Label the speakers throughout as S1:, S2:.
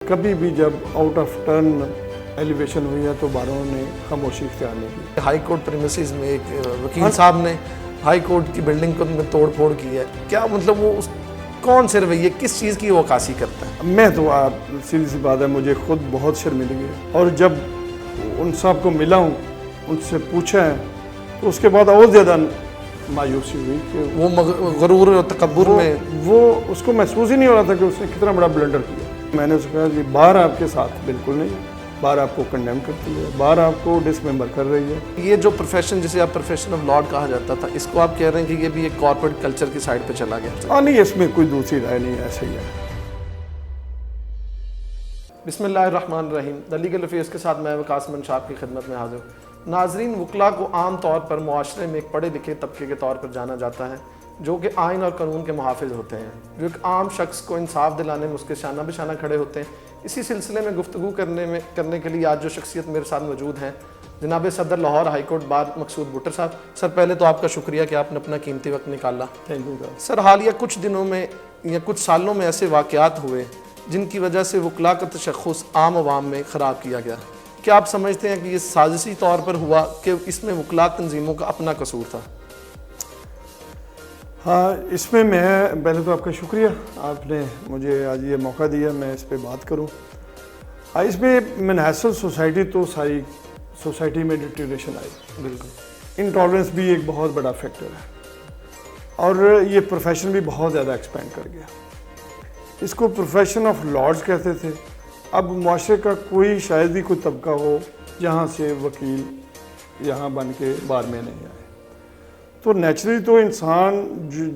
S1: کبھی بھی جب آؤٹ آف ٹرن ایلیویشن ہوئی ہے تو باروں نے خاموشی اختیار نہیں کی.
S2: ہائی کورٹ پریمیسز میں ایک وکیل صاحب نے ہائی کورٹ کی بلڈنگ کو توڑ پھوڑ کی ہے. کیا مطلب وہ کون سے رویے کس چیز کی وہ عکاسی کرتا ہے؟
S1: میں تو آپ سیدھی سی بات ہے مجھے خود بہت شرمندگی ہے، اور جب ان صاحب کو ملا ہوں ان سے پوچھا ہے تو اس کے بعد اور زیادہ مایوسی ہوئی کہ
S2: وہ غرور و تکبر میں
S1: وہ اس کو محسوس ہی نہیں ہو رہا تھا کہ اس نے کتنا بڑا بلنڈر کیا. میں نے اس کو کہا کہ بار آپ کے ساتھ بالکل نہیں ہے، بار آپ کو کنڈیم کرتی ہے، بار آپ کو ڈسممبر کر رہی ہے.
S2: یہ جو پروفیشن جسے آپ پروفیشن آف لاڈ کہا جاتا تھا، اس کو آپ کہہ رہے ہیں کہ یہ بھی ایک کارپوریٹ کلچر کی سائڈ پہ چلا گیا؟
S1: نہیں، اس میں کوئی دوسری رائے نہیں ہے، ایسے ہی ہے.
S2: بسم اللہ الرحمن الرحیم. دی لیگل افیئرز کے ساتھ میں وقاص منشا آپ کی خدمت میں حاضر ہوں. ناظرین، وکلاء کو عام طور پر معاشرے میں ایک پڑھے لکھے طبقے کے طور پر جانا جاتا ہے جو کہ آئین اور قانون کے محافظ ہوتے ہیں، جو ایک عام شخص کو انصاف دلانے میں اس کے شانہ بہ شانہ کھڑے ہوتے ہیں. اسی سلسلے میں گفتگو کرنے کے لیے آج جو شخصیت میرے ساتھ موجود ہیں، جناب صدر لاہور ہائی کورٹ بار مقصود بھٹر صاحب. سر، پہلے تو آپ کا شکریہ کہ آپ نے اپنا قیمتی وقت نکالا.
S1: تھینک یو
S2: سر، حالیہ کچھ دنوں میں یا کچھ سالوں میں ایسے واقعات ہوئے جن کی وجہ سے وکلاء کا تشخص عام عوام میں خراب کیا گیا. کیا آپ سمجھتے ہیں کہ یہ سازشی طور پر ہوا کہ اس میں وکلاء تنظیموں کا اپنا قصور تھا؟
S1: ہاں، اس میں پہلے تو آپ کا شکریہ، آپ نے مجھے آج یہ موقع دیا میں اس پہ بات کروں. اس میں منحصر سوسائٹی تو ساری سوسائٹی میں ڈیٹیریشن آئی.
S2: بالکل.
S1: انٹالرنس بھی ایک بہت بڑا فیکٹر ہے، اور یہ پروفیشن بھی بہت زیادہ ایکسپینڈ کر گیا. اس کو پروفیشن آف لارڈز کہتے تھے. اب معاشرے کا کوئی شاید ہی کوئی طبقہ ہو جہاں سے وکیل یہاں بن کے بار میں نہیں آئے. تو نیچرلی تو انسان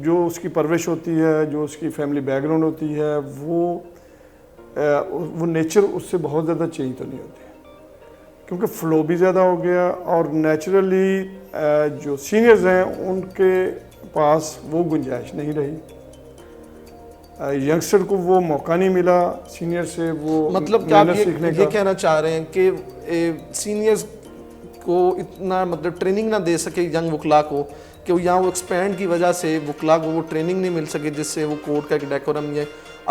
S1: جو اس کی پرورش ہوتی ہے، جو اس کی فیملی بیک گراؤنڈ ہوتی ہے، وہ نیچر اس سے بہت زیادہ چینج تو نہیں ہوتی، کیونکہ فلو بھی زیادہ ہو گیا، اور نیچرلی جو سینئرز ہیں ان کے پاس وہ گنجائش نہیں رہی. ینگسٹر کو وہ موقع نہیں ملا سینئر سے وہ
S2: مطلب کہ آپ یہ کہنا چاہ رہے ہیں کہ سینئرز کو اتنا مطلب ٹریننگ نہ دے سکے ینگ وکلاء کو، کہ یہاں وہ ایکسپینڈ کی وجہ سے وکلاء کو وہ ٹریننگ نہیں مل سکے جس سے وہ کورٹ کا ایک ڈیکورم یا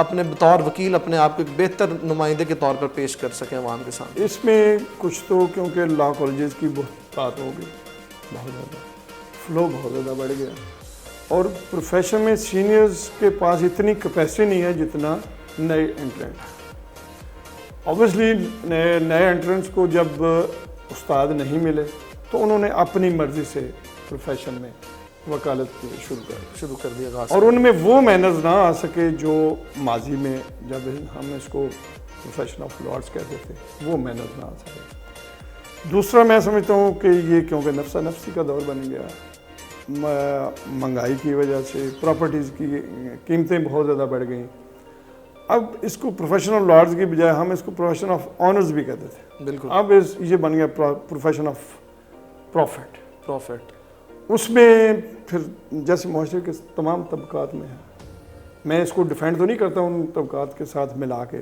S2: اپنے بطور وکیل اپنے آپ کو ایک بہتر نمائندے کے طور پر پیش کر سکیں عوام کے سامنے.
S1: اس میں کچھ تو کیونکہ لا کالجز کی بہت بات ہو گئی، بہت زیادہ فلو بہت زیادہ بڑھ گیا، اور پروفیشن میں سینئرز کے پاس اتنی کیپیسٹی نہیں ہے جتنا نئے انٹرنٹ ہے. اوبویسلی نئے انٹرنٹس کو جب استاد نہیں ملے تو انہوں نے اپنی مرضی سے پروفیشن میں وکالت شروع کر دیا، اور ان میں وہ مینرز نہ آ سکے جو ماضی میں جب ہم اس کو پروفیشن آف لارڈز کہتے تھے وہ مینرز نہ آ سکے. دوسرا میں سمجھتا ہوں کہ یہ کیونکہ نفسا نفسی کا دور بن گیا، مہنگائی کی وجہ سے پراپرٹیز کی قیمتیں بہت زیادہ بڑھ گئیں. اب اس کو پروفیشن آف لارڈز کی بجائے ہم اس کو پروفیشن آف آنرز بھی کہتے تھے.
S2: بالکل.
S1: اب یہ بن گیا پروفیشن آف پروفٹ. اس میں پھر جیسے معاشرے کے تمام طبقات میں ہے، میں اس کو ڈیفینڈ تو نہیں کرتا ان طبقات کے ساتھ ملا کے،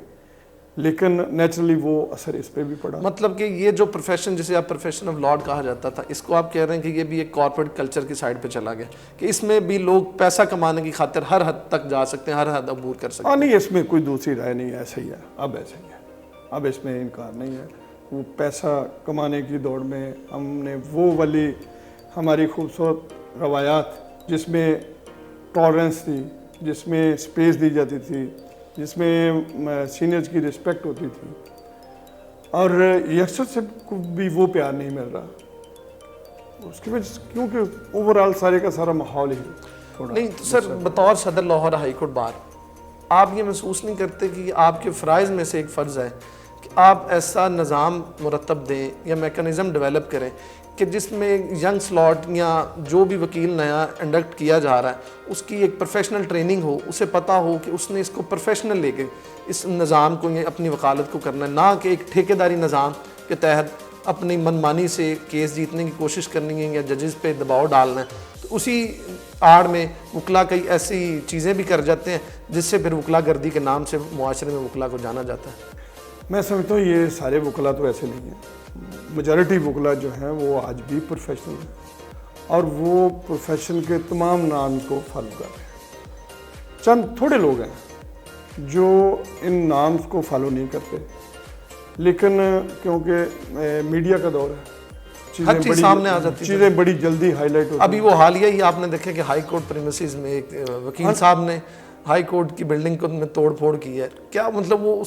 S1: لیکن نیچرلی وہ اثر اس پہ بھی پڑا.
S2: مطلب کہ یہ جو پروفیشن جسے آپ پروفیشن آف لاڈ کہا جاتا تھا، اس کو آپ کہہ رہے ہیں کہ یہ بھی ایک کارپوریٹ کلچر کی سائڈ پہ چلا گیا، کہ اس میں بھی لوگ پیسہ کمانے کی خاطر ہر حد تک جا سکتے ہیں، ہر حد عبور کر سکتے ہیں.
S1: نہیں، اس میں کوئی دوسری رائے نہیں ہے، ایسا ہی ہے. اب ایسا ہی ہے، اب اس میں انکار نہیں ہے. وہ پیسہ کمانے کی دوڑ میں ہم نے وہ والی ہماری خوبصورت روایات جس میں ٹالرنس تھی، جس میں اسپیس دی جاتی تھی، جس میں سینئرز کی رسپیکٹ ہوتی تھی، اور یکسر سے کو بھی وہ پیار نہیں مل رہا. اس کی وجہ سے کیونکہ اوورآل سارے کا سارا ماحول ہی تھوڑا
S2: نہیں. سر، بطور صدر لاہور ہائی کورٹ بار آپ یہ محسوس نہیں کرتے کہ آپ کے فرائض میں سے ایک فرض ہے کہ آپ ایسا نظام مرتب دیں یا میکنزم ڈیولپ کریں کہ جس میں ینگ سلاٹ یا جو بھی وکیل نیا انڈکٹ کیا جا رہا ہے اس کی ایک پروفیشنل ٹریننگ ہو، اسے پتہ ہو کہ اس نے اس کو پروفیشنل لے کے اس نظام کو یا اپنی وکالت کو کرنا ہے، نہ کہ ایک ٹھیکیداری نظام کے تحت اپنی منمانی سے کیس جیتنے کی کوشش کرنی ہے یا ججز پہ دباؤ ڈالنا ہے. تو اسی آڑ میں وکلاء کئی ایسی چیزیں بھی کر جاتے ہیں جس سے پھر وکلاء گردی کے نام سے معاشرے میں وکلاء کو جانا جاتا ہے.
S1: میں سمجھتا ہوں یہ سارے وکلاء تو ایسے نہیں ہیں. میجارٹی وکلاء جو ہیں وہ آج بھی پروفیشنل ہیں، اور وہ پروفیشن کے تمام نام کو فالو کر رہے ہیں. چند تھوڑے لوگ ہیں جو ان نامز کو فالو نہیں کرتے، لیکن کیونکہ میڈیا کا دور ہے،
S2: ہر چیز سامنے آ جاتی ہے،
S1: چیزیں بڑی جلدی ہائی لائٹ ہوتی ہیں۔
S2: ابھی وہ حالیہ ہی آپ نے دیکھا کہ ہائی کورٹ پریمیسز میں ایک وکیل صاحب نے ہائی کورٹ کی بلڈنگ کو میں توڑ پھوڑ کی ہے، کیا مطلب وہ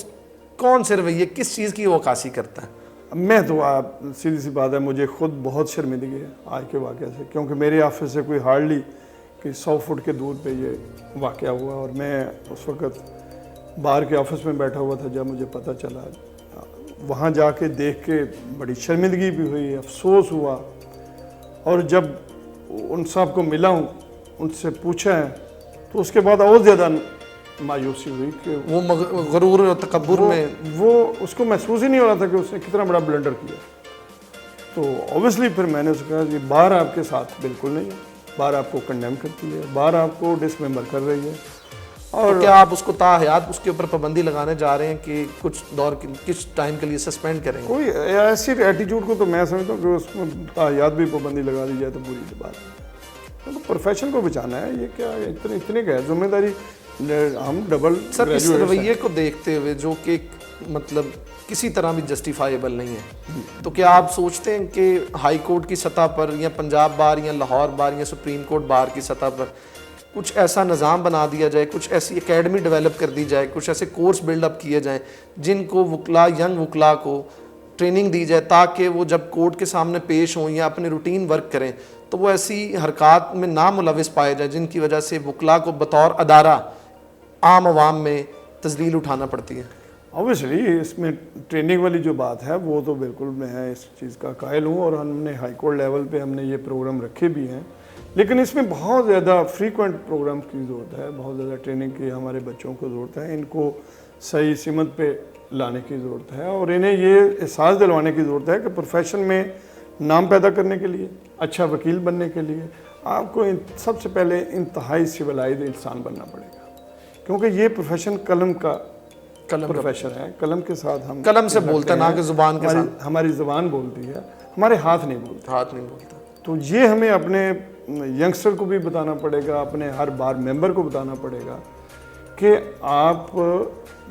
S2: کون سے رویے کس چیز کی وہ عکاسی کرتا ہے؟
S1: میں تو آپ سیدھی سی بات ہے، مجھے خود بہت شرمندگی ہے آج کے واقعہ سے، کیونکہ میرے آفس سے کوئی ہارڈلی کہ 100 فٹ کے دور پہ یہ واقعہ ہوا، اور میں اس وقت باہر کے آفس میں بیٹھا ہوا تھا جب مجھے پتہ چلا۔ وہاں جا کے دیکھ کے بڑی شرمندگی بھی ہوئی، افسوس ہوا، اور جب ان صاحب کو ملا ہوں، ان سے پوچھا ہے، تو اس کے بعد اور زیادہ مایوسی ہوئی کہ
S2: وہ غرور اور تکبر میں
S1: وہ اس کو محسوس ہی نہیں ہو رہا تھا کہ اس نے کتنا بڑا بلنڈر کیا۔ تو اوبیسلی پھر میں نے اس کو کہا کہ بار آپ کے ساتھ بالکل نہیں ہے، بار آپ کو کنڈیم کرتی ہے، بار آپ کو ڈس ممبر کر رہی ہے،
S2: اور کیا آپ اس کو تا حیات اس کے اوپر پابندی لگانے جا رہے ہیں کہ کچھ دور کس ٹائم کے لیے سسپینڈ کریں گے؟
S1: کوئی ایسی ایٹیٹیوڈ کو تو میں سمجھتا ہوں کہ اس میں تاحیات بھی پابندی لگا دی جائے تو بری سی بات ہے۔ تو پروفیشن کو بچانا ہے، یہ کیا اتنی غیر ذمہ داری، ہم ڈبل
S2: سر اس رویے کو دیکھتے ہوئے جو کہ مطلب کسی طرح بھی جسٹیفائیبل نہیں ہے، تو کیا آپ سوچتے ہیں کہ ہائی کورٹ کی سطح پر یا پنجاب بار یا لاہور بار یا سپریم کورٹ بار کی سطح پر کچھ ایسا نظام بنا دیا جائے، کچھ ایسی اکیڈمی ڈیولپ کر دی جائے، کچھ ایسے کورس بلڈ اپ کیے جائیں جن کو وکلا ینگ وکلا کو ٹریننگ دی جائے، تاکہ وہ جب کورٹ کے سامنے پیش ہوں یا اپنے روٹین ورک کریں تو وہ ایسی حرکات میں نہ ملوث پائے جائیں جن کی وجہ سے وکلا کو بطور ادارہ عام عوام میں تذلیل اٹھانا پڑتی ہے۔
S1: اوبیسلی اس میں ٹریننگ والی جو بات ہے وہ تو بالکل میں اس چیز کا قائل ہوں، اور ہم نے ہائی کورٹ لیول پہ ہم نے یہ پروگرام رکھے بھی ہیں، لیکن اس میں بہت زیادہ فریکوینٹ پروگرام کی ضرورت ہے، بہت زیادہ ٹریننگ کی ہمارے بچوں کو ضرورت ہے، ان کو صحیح سمت پہ لانے کی ضرورت ہے، اور انہیں یہ احساس دلوانے کی ضرورت ہے کہ پروفیشن میں نام پیدا کرنے کے لیے، اچھا وکیل بننے کے لیے آپ کو سب سے پہلے انتہائی سویلائزڈ انسان بننا پڑے گا، کیونکہ یہ پروفیشن قلم کا پروفیشن ہے، قلم کے ساتھ ہم
S2: قلم سے بولتا نہ کہ زبان کے ساتھ،
S1: ہماری زبان بولتی ہے، ہمارے ہاتھ نہیں بولتے،
S2: ہاتھ نہیں بولتا۔
S1: تو یہ ہمیں اپنے ینگسٹر کو بھی بتانا پڑے گا، اپنے ہر بار ممبر کو بتانا پڑے گا کہ آپ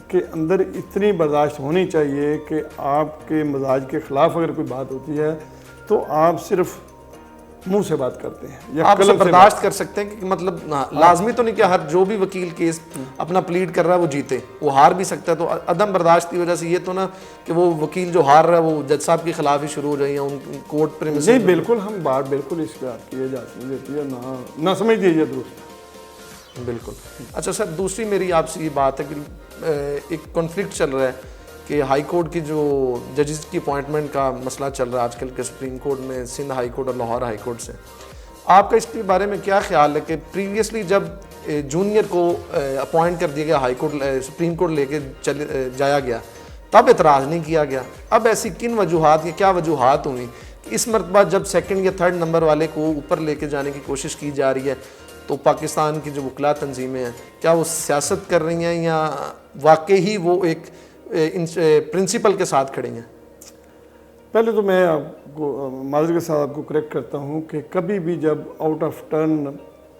S1: کے اندر اتنی برداشت ہونی چاہیے کہ آپ کے مزاج کے خلاف اگر کوئی بات ہوتی ہے تو آپ صرف منہ سے بات کرتے ہیں یا
S2: آپ اسے
S1: قلم سے
S2: برداشت کر سکتے ہیں کہ مطلب لازمی تو نہیں کہ ہر جو بھی وکیل کیس اپنا پلیڈ کر رہا ہے وہ جیتے، وہ ہار بھی سکتا ہے، تو عدم برداشت کی وجہ سے یہ تو نہ کہ وہ وکیل جو ہار رہا ہے وہ جج صاحب کے خلاف ہی شروع ہو جائیں یا ان کورٹ پر
S1: نہیں، بالکل ہم بات بالکل اس پہ آپ کیے جاتی دیتی ہے، نہ سمجھ دیجیے درست۔
S2: بالکل۔ اچھا سر، دوسری میری آپ سے یہ بات ہے کہ ایک کنفلکٹ چل رہا ہے کہ ہائی کورٹ کی جو ججز کی اپوائنٹمنٹ کا مسئلہ چل رہا ہے آج کل کے سپریم کورٹ میں، سندھ ہائی کورٹ اور لاہور ہائی کورٹ سے، آپ کا اس کے بارے میں کیا خیال ہے کہ پریویسلی جب جونیئر کو اپوائنٹ کر دیا گیا ہائی کورٹ سپریم کورٹ لے کے جایا گیا تب اعتراض نہیں کیا گیا، اب ایسی کن وجوہات یا کیا وجوہات ہوئی کہ اس مرتبہ جب سیکنڈ یا تھرڈ نمبر والے کو اوپر لے کے جانے کی کوشش کی جا رہی ہے، تو پاکستان کی جو وکلا تنظیمیں ہیں کیا وہ سیاست کر رہی ہیں یا واقعی وہ ایک پرنسپل کے ساتھ کھڑی ہیں؟
S1: پہلے تو میں آپ کو معذرت کے ساتھ آپ کو کریکٹ کرتا ہوں کہ کبھی بھی جب آؤٹ آف ٹرن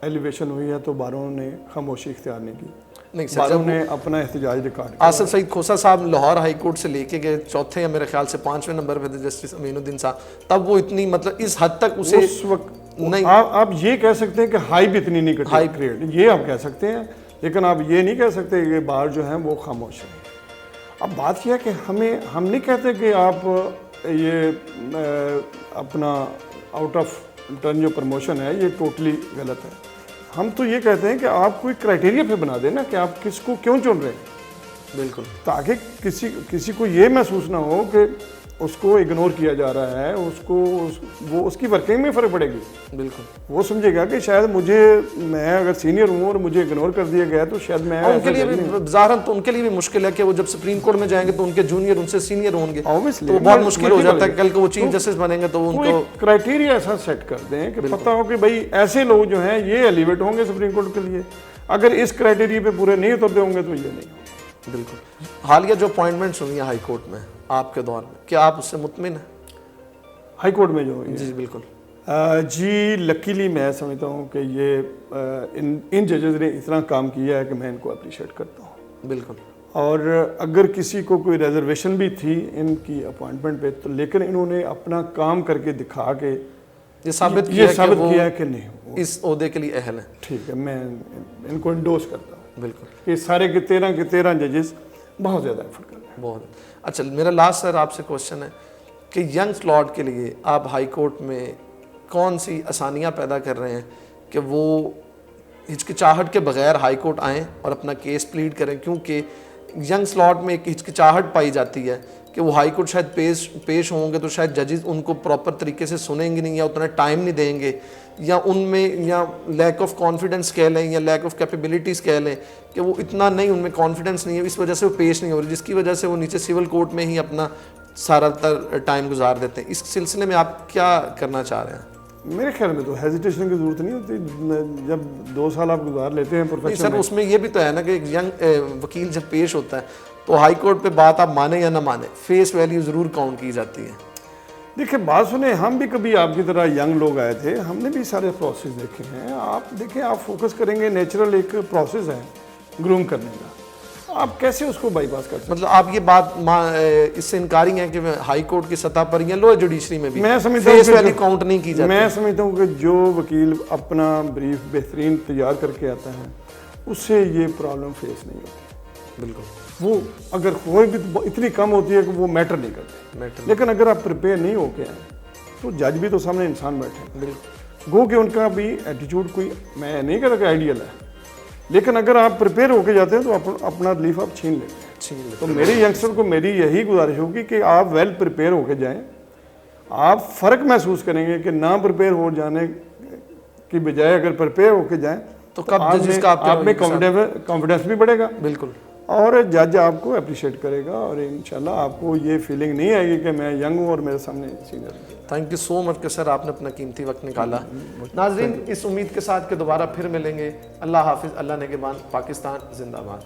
S1: ایلیویشن ہوئی ہے تو باروں نے خاموشی اختیار نہیں کی،
S2: نہیں سر،
S1: باروں نے اپنا احتجاج ریکارڈ کیا۔
S2: آصف سعید کھوسہ صاحب لاہور ہائی کورٹ سے لے کے گئے چوتھے یا میرے خیال سے 5ویں نمبر پہ تھے جسٹس امین الدین صاحب، تب وہ اتنی مطلب اس حد تک اسے
S1: اس وقت
S2: نہیں،
S1: آپ یہ کہہ سکتے ہیں کہ ہائی بھی اتنی نہیں کریٹ، یہ آپ کہہ سکتے ہیں، لیکن آپ یہ نہیں کہہ سکتے کہ بار جو ہیں وہ خاموش ہیں۔ اب بات یہ ہے کہ ہم نہیں کہتے کہ آپ یہ اپنا آؤٹ آف ٹرن جو پروموشن ہے یہ ٹوٹلی غلط ہے، ہم تو یہ کہتے ہیں کہ آپ کوئی کرائٹیریا پہ بنا دیں نا کہ آپ کس کو کیوں چن رہے ہیں،
S2: بالکل،
S1: تاکہ کسی کو یہ محسوس نہ ہو کہ اس کو اگنور کیا جا رہا ہے، وہ اس کی ورکنگ میں فرق پڑے گی،
S2: بالکل،
S1: وہ سمجھے گا کہ شاید میں اگر سینئر ہوں اور مجھے اگنور کر دیا گیا تو شاید میں
S2: ان کے لیے بھی ظاہراً تو ان کے لیے بھی مشکل ہے کہ وہ جب سپریم کورٹ میں جائیں گے تو ان کے جونیئر ان سے سینئر ہوں گے، تو بہت مشکل ہو جاتا ہے کل کو وہ چیف جسٹس بنیں گے تو ان کو
S1: کرائٹیریا ایسا سیٹ کر دیں کہ پتہ ہو کہ بھائی ایسے لوگ جو ہیں یہ ایلیویٹ ہوں گے سپریم کورٹ کے لیے، اگر اس کرائٹیریا پہ پورے نہیں اترتے ہوں گے تو یہ نہیں ہوگا۔
S2: بالکل۔ حالیہ جو اپوائنٹمنٹس ہوئی ہیں ہائی کورٹ میں آپ کے دور میں، کیا آپ اس سے مطمئن ہیں؟
S1: ہائی کورٹ میں جو ہوئی
S2: جی بالکل،
S1: جی لکیلی میں سمجھتا ہوں کہ یہ ان ججز نے اتنا کام کیا ہے کہ میں ان کو اپریشیٹ کرتا ہوں،
S2: بالکل
S1: اور اگر کسی کو کوئی ریزرویشن بھی تھی ان کی اپوائنٹمنٹ پہ تو لیکن انہوں نے اپنا کام کر کے دکھا کے
S2: یہ ثابت
S1: یہ
S2: کیا
S1: ثابت
S2: کہ
S1: کیا
S2: وہ
S1: ہے کہ نہیں وہ
S2: اس عہدے کے لیے اہل ہیں.
S1: ٹھیک ہے. میں ان کو انڈوس کرتا ہوں.
S2: بالکل
S1: یہ سارے کے 13 ججز بہت زیادہ ایفرٹ کر رہے ہیں.
S2: بہت اچھا. میرا لاسٹ سر آپ سے کوشچن ہے کہ ینگ سلاٹ کے لیے آپ ہائی کورٹ میں کون سی آسانیاں پیدا کر رہے ہیں کہ وہ ہچکچاہٹ کے بغیر ہائی کورٹ آئیں اور اپنا کیس پلیڈ کریں, کیونکہ ینگ سلاٹ میں ایک ہچکچاہٹ پائی جاتی ہے کہ وہ ہائی کورٹ شاید پیش ہوں گے تو شاید ججز ان کو پراپر طریقے سے سنیں گے نہیں, یا اتنا ٹائم نہیں دیں گے, یا ان میں یا لیک آف کانفیڈنس کہہ لیں یا لیک آف کیپیبلٹیز کہہ لیں کہ وہ اتنا نہیں, ان میں کانفیڈنس نہیں ہے, اس وجہ سے وہ پیش نہیں ہو رہی, جس کی وجہ سے وہ نیچے سول کورٹ میں ہی اپنا سارا تر ٹائم گزار دیتے ہیں. اس سلسلے میں آپ کیا کرنا چاہ رہے ہیں؟
S1: میرے خیال میں تو ہیزیٹیشن کی ضرورت نہیں ہوتی. جب 2 سال آپ گزار لیتے ہیں
S2: نہیں
S1: پروفیشن
S2: سر,
S1: میں,
S2: اس میں یہ بھی تو ہے نا کہ ایک ینگ وکیل جب پیش ہوتا ہے تو ہائی کورٹ پہ بات آپ مانیں یا نہ مانیں, فیس ویلیو ضرور کاؤنٹ کی جاتی ہے.
S1: دیکھیں بات سنیں, ہم بھی کبھی آپ کی طرح ینگ لوگ آئے تھے, ہم نے بھی سارے پروسیس دیکھے ہیں. آپ دیکھیں, آپ فوکس کریں گے, نیچرل ایک پروسیس ہے گروم کرنے کا, آپ کیسے اس کو بائی پاس کر سکتے
S2: مطلب آپ یہ بات اس سے انکاری ہیں کہ ہائی کورٹ کی سطح پر یا لوئر جوڈیشری میں بھی
S1: میں سمجھتا ہوں
S2: فیس
S1: کہ
S2: ویلیو کاؤنٹ نہیں کی جاتی؟
S1: میں سمجھتا ہوں کہ جو وکیل اپنا بریف بہترین تیار کر کے آتا ہے اس سے یہ پرابلم فیس نہیں ہوتی.
S2: بالکل.
S1: وہ اگر کوئی بھی اتنی کم ہوتی ہے کہ وہ میٹر نہیں کرتے, لیکن اگر آپ پریپیئر نہیں ہو کے آئیں تو جج بھی تو سامنے انسان بیٹھے ہیں.
S2: بالکل.
S1: گو کہ ان کا بھی ایٹیٹیوڈ کوئی, میں نہیں کہتا کہ آئیڈیل ہے, لیکن اگر آپ پریپیئر ہو کے جاتے ہیں تو اپنا ریلیف آپ چھین لیتے ہیں. تو میری ینگسٹر کو میری یہی گزارش ہوگی کہ آپ ویل پریپیئر ہو کے جائیں. آپ فرق محسوس کریں گے کہ نہ پریپیئر ہو جانے کی بجائے اگر پریپیئر ہو کے جائیں
S2: تو کب ججز کا
S1: آپ میں کانفیڈنس بھی بڑھے گا.
S2: بالکل.
S1: اور جج آپ کو اپریشیٹ کرے گا, اور انشاءاللہ آپ کو یہ فیلنگ نہیں آئے گی کہ میں ینگ ہوں اور میرے سامنے سینئر ہے.
S2: تھینک یو سو مچ کہ سر آپ نے اپنا قیمتی وقت نکالا. ناظرین, اس امید کے ساتھ کہ دوبارہ پھر ملیں گے. اللہ حافظ. اللہ نگہبان. پاکستان زندہ باد.